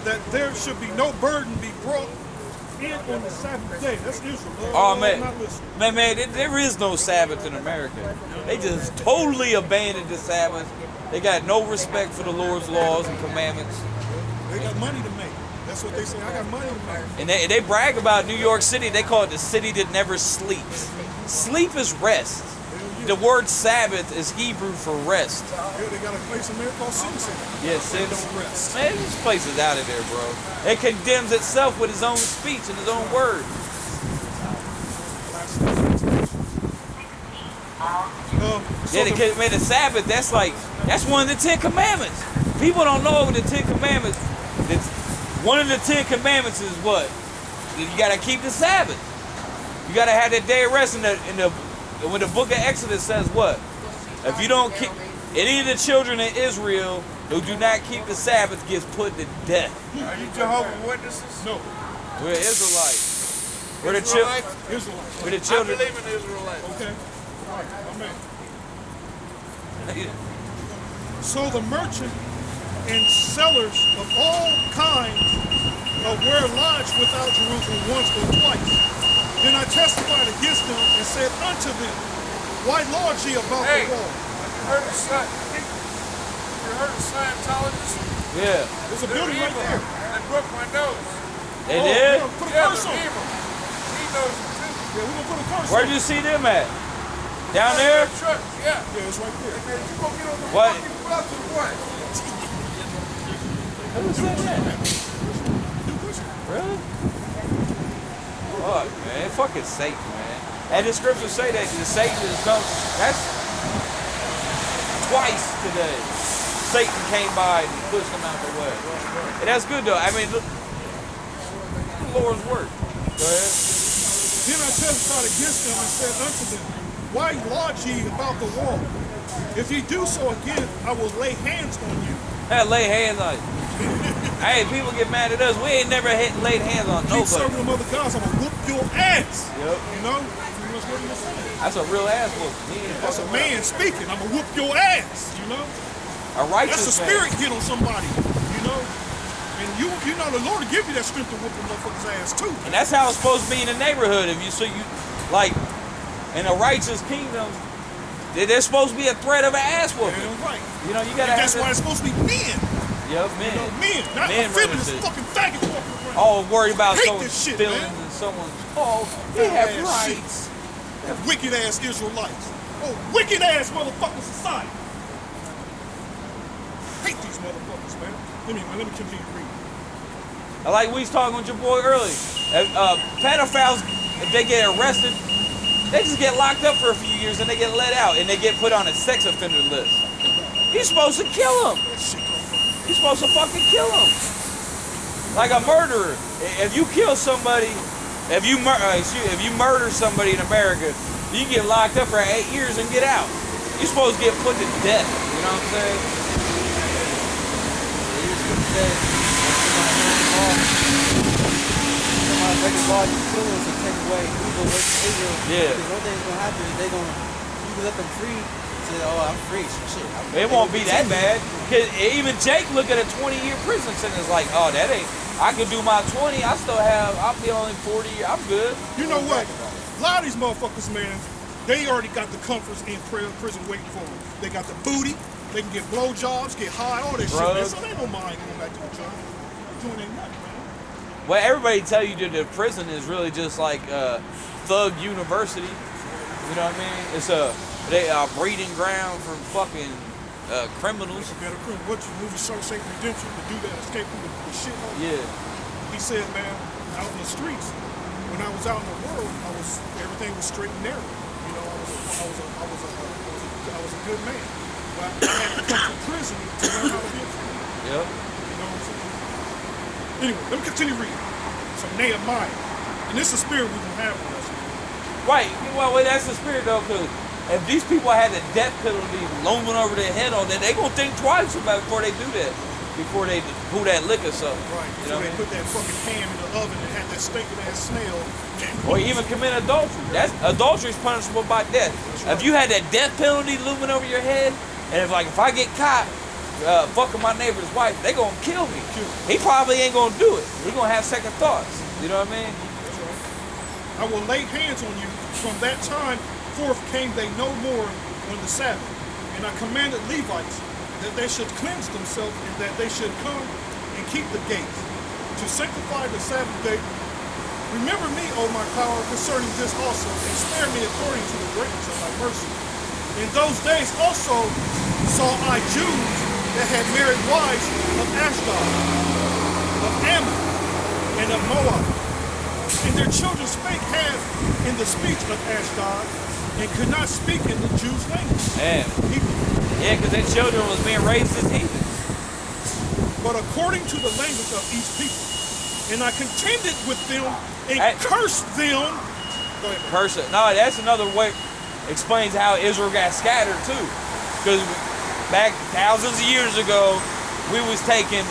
that there should be no burden be brought in on the Sabbath day. That's Israel. Oh man, there is no Sabbath in America. They just totally abandoned the Sabbath. They got no respect for the Lord's laws and commandments. They got money to make. That's what they say. I got money to make. And they brag about New York City. They call it the city that never sleeps. Sleep is rest. The word Sabbath is Hebrew for rest. Yeah, they got a place in there called Sin City. Yes, They don't rest. man, this place is out of there, bro. It condemns itself with his own speech and his own words. Man, the Sabbath, that's one of the 10 Commandments. People don't know the 10 Commandments. One of the 10 Commandments is what? You gotta keep the Sabbath. You gotta have that day of rest. When the book of Exodus says what? If you don't keep any of the children of Israel who do not keep the Sabbath gets put to death. Are you Jehovah's Witnesses? No. We're Israelites. We're the children. Israelites. We're the children. I believe in Israelites. Okay. All right. Amen. So the merchant and sellers of all kinds were lodged without Jerusalem once or twice. Then I testified against them and said unto them, why lodge ye about the wall? You heard of Scientologists? Yeah. There's a building right there. They broke my nose. They did? Put a Yeah, curse on it. He knows it too. Yeah, we're going to put a curse on Where'd it. you see them at? Down there? Church, yeah. Yeah, it's right there. Man, you gonna get on the What? fucking bus or what? Who's saying that? Really? Fuck, man. Fucking Satan, man. And the scriptures say that the Satan is come. That's twice today. Satan came by and pushed him out the way. And that's good though. I mean, look, the Lord's work. Go ahead. Then I testified against them and said unto them, why lodge ye about the wall? If ye do so again, I will lay hands on you. Hey, lay hands on you. Hey, people get mad at us. We ain't never laid hands on Keep nobody. serving them other gods, I'm going to whoop your ass. Yep. You know? That's what he was saying. That's a real ass whooping. That's a man speaking. I'm going to whoop your ass. You know? A righteous That's a spirit hit on somebody. You know? And you know the Lord will give you that strength to whoop a motherfucker's ass too. And that's how it's supposed to be in the neighborhood. If you like in a righteous kingdom, there's supposed to be a threat of an ass whooping. Yeah, right. You know, you gotta and that's have why it's supposed to be men. Yep, men. You know, men, not Men amphibious running shit. fucking faggots walking around. All worried about Hate someone's this shit, feelings man. and someone's they have Ass shit. rights. That wicked ass Israelites. Oh, wicked ass motherfucking society. Hate these motherfuckers, man. Let me continue reading. Like we was talking with your boy earlier. Pedophiles, if they get arrested, they just get locked up for a few years and they get let out and they get put on a sex offender list. You're supposed to kill them. You're supposed to fucking kill them. Like a murderer. If you kill somebody, if you murder somebody in America, you get locked up for 8 years and get out. You're supposed to get put to death. You know what I'm saying? Somebody break the law, you kill us and take away evil away from Israel. Yeah. Because one thing's gonna happen is you can let them free. Say, oh, I'm free. Shit. It won't be that bad. Cause even Jake look at a 20-year prison sentence like, oh, that ain't. I could do my 20. I'll be only 40. I'm good. You know what? A lot of these motherfuckers, man, they already got the comforts in prison waiting for them. They got the booty. They can get blowjobs, get high, all that shit, man. So they don't mind going back to the joint. Doing their nothing, man. Well, everybody tell you that the prison is really just like Thug University. You know what I mean? It's a breeding ground for fucking criminals. Better criminal. What you movie Shawshank Redemption to do that, escape from the shit. Yeah. He said, man, out in the streets, when I was out in the world, everything was straight and narrow. You know, I was a good man. But I had to come to prison to learn how to be a criminal. Yep. You know what I'm saying? Anyway, let me continue reading. So Nehemiah. And this is the spirit we're going to have with us. Right. Well, that's the spirit though, because if these people had the death penalty looming over their head all day, they gonna think twice about it before they do that. Before they pull that liquor up. Right. You know So they what I mean? put that fucking ham in the oven and had that stinking ass smell. Or even commit adultery. Adultery is punishable by death. If you had that death penalty looming over your head, and if I get caught, fucking my neighbor's wife, they gonna kill me. Kill me. He probably ain't gonna do it. He gonna have second thoughts. You know what I mean? That's right. I will lay hands on you. From that time forth came they no more on the Sabbath. And I commanded Levites that they should cleanse themselves and that they should come and keep the gates to sanctify the Sabbath day. Remember me, O my power, concerning this also, and spare me according to the greatness of thy mercy. In those days also saw I Jews that had married wives of Ashdod, of Ammon, and of Moab. And their children spake half in the speech of Ashdod, and could not speak in the Jews' language. Man. Hebrew. Yeah, because their children was being raised as heathens. But according to the language of each people. And I contended with them and Hey. cursed them. Go ahead. Curse it. No, that's another way. Explains how Israel got scattered too. Because back thousands of years ago, we was taking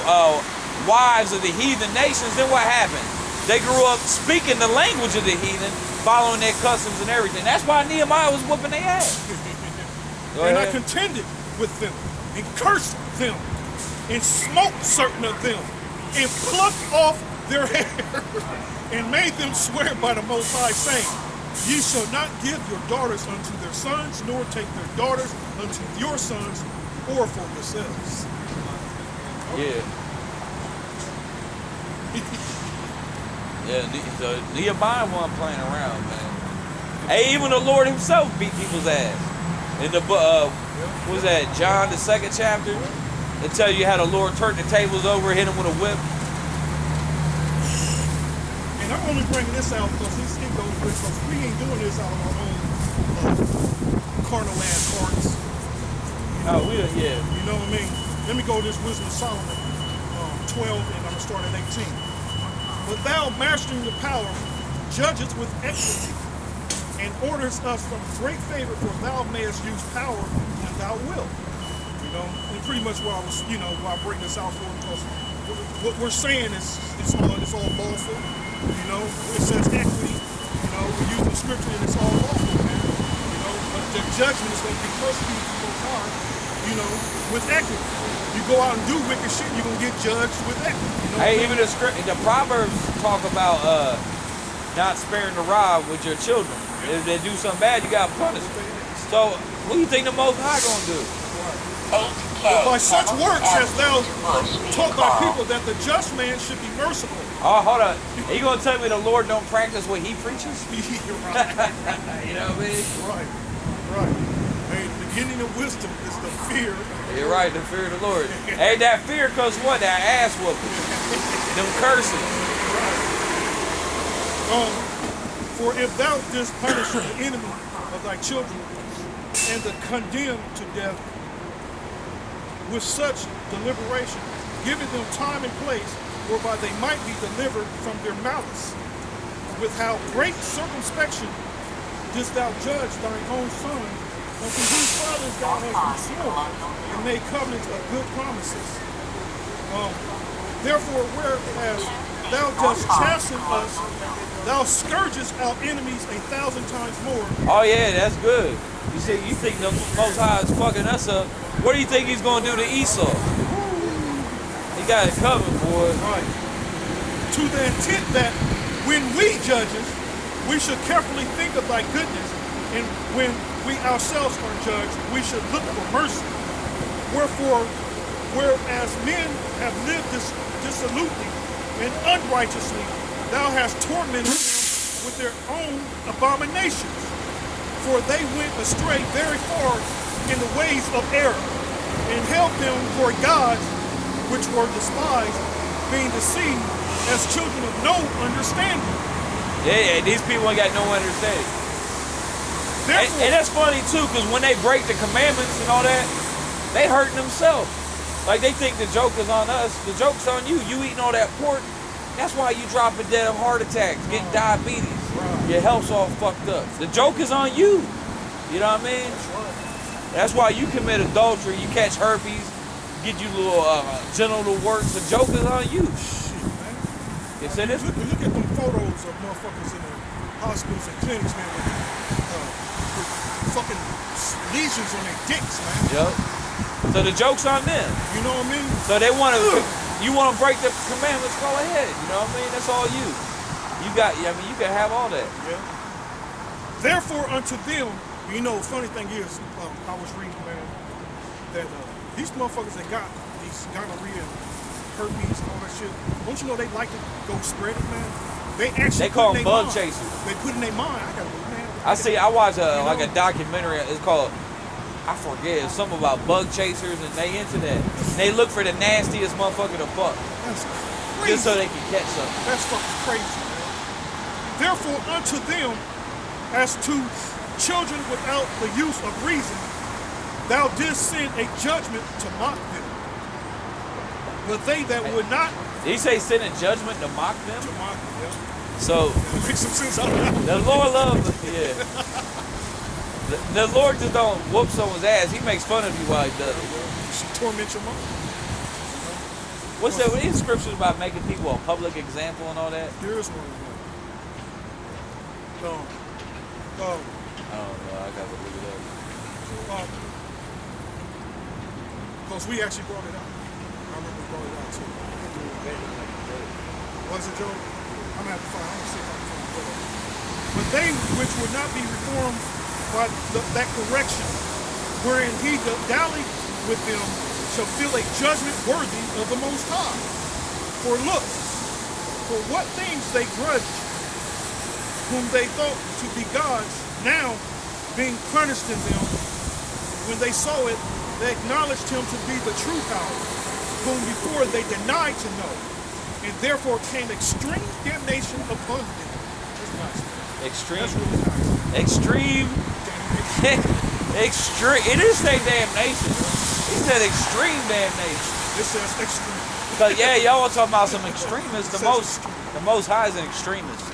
wives of the heathen nations. Then what happened? They grew up speaking the language of the heathen, following their customs and everything. That's why Nehemiah was whooping their ass. Go And I ahead. contended with them and cursed them and smote certain of them and plucked off their hair and made them swear by the Most High, saying, Ye shall not give your daughters unto their sons, nor take their daughters unto your sons, or for yourselves. Yeah. Yeah, so Nehemiah wasn't playing around, man. Hey, even the Lord himself beat people's ass. In the book, what was that, John, the 2nd chapter? They tell you how the Lord turned the tables over, hit him with a whip. And I'm only bringing this out because it goes with, because we ain't doing this out of our own carnal ass hearts. Oh, yeah. You know what I mean? Let me go to this Wisdom of Solomon 12, and I'm going to start at 18. But thou, mastering the power, judgest with equity, and orders us from great favor, for thou mayest use power when thou wilt. You know, and pretty much what I was, why I bring this out for, because what we're saying is it's all lawful. You know, it says equity. You know, we're using scripture and it's all lawful, man. You know, but the judgment is going to be persecuted so hard, with equity. You go out and do wicked shit, you're going to get judged with equity. You know? Hey, even the Proverbs talk about not sparing the rod with your children. If they do something bad, you got to punish them. So, what do you think the Most High going to do? By such works hast thou taught thy people that the just man should be merciful. Oh, hold on. Are you going to tell me the Lord don't practice what he preaches? You're right. You know what I mean? Right. Hey, the beginning of wisdom is the fear. You're right, the fear of the Lord. Hey, that fear comes what? That ass whooping. Them curses. For if thou didst punish the enemy of thy children and the condemned to death with such deliberation, giving them time and place whereby they might be delivered from their malice, with how great circumspection didst thou judge thine own son, unto whose fathers thou hast sworn and made covenants of good promises. Therefore, whereas thou dost chasten us, thou scourgest our enemies 1,000 times more. Oh, yeah, that's good. You see, you think the Most High is fucking us up. What do you think he's going to do to Esau? He got it covered, boy. Right. To the intent that when we judges, we should carefully think of thy goodness, and when we ourselves are judged, we should look for mercy. Wherefore, whereas men have lived dissolutely and unrighteously, thou hast tormented them with their own abominations. For they went astray very far in the ways of error, and held them for gods which were despised, being deceived as children of no understanding. Yeah, these people ain't got no understanding. Therefore, And that's funny too, because when they break the commandments and all that, they hurting themselves. Like they think the joke is on us. The joke's on you. You eating all that pork. That's why you dropping dead of heart attacks, getting diabetes. Your health's all fucked up. The joke is on you. You know what I mean? That's why you commit adultery. You catch herpes. Get you little genital warts. The joke is on you. shit, man. You see this? Look at them photos of motherfuckers in the hospitals and clinics, man, with fucking lesions on their dicks, man. Yup. So the joke's on them. You know what I mean? So they want to, you want to break the commandments, go ahead. You know what I mean? That's all you. You got, I mean, you can have all that. Yeah. Therefore, unto them, you know, funny thing is, I was reading, man, that these motherfuckers that got these gonorrhea, herpes, and all that shit, don't you know they like to go spread it, man? They actually They call put in them their bug mind. chasers. They put in their mind, I gotta go, man. I watch like know? a documentary. It's called, I forget, it's something about bug chasers, and they into that. They look for the nastiest motherfucker to fuck, That's crazy. just so they can catch something. That's fucking crazy, man. Therefore, unto them, as to children without the use of reason, thou didst send a judgment to mock them. But they that would not, Did he say send a judgment to mock them? to mock them, yeah. So Make some sense out of that. the Lord loves, yeah. The Lord just don't whoop someone's ass. He makes fun of you while he does it. You should torment your mom. What's that? What is scriptures about making people a public example and all that? There is one of them. I don't know. I gotta look it up. Because we actually brought it out. I remember we brought it out too. Was it, Joe? I'm gonna have to find. I'm gonna see if I can find it. But they which would not be reformed by that correction, wherein he doth dally with them, shall feel a judgment worthy of the Most High. For look, for what things they grudged, whom they thought to be gods, now being punished in them, when they saw it, they acknowledged him to be the true power, whom before they denied to know, and therefore came extreme damnation upon them. That's nice, man. Extreme. That's really nice. Extreme. Damnation. Extreme. It didn't say damnation. He said extreme damnation. It says extreme. Cause yeah, y'all was talking about some extremists. It says extreme. The Most High is an extremist.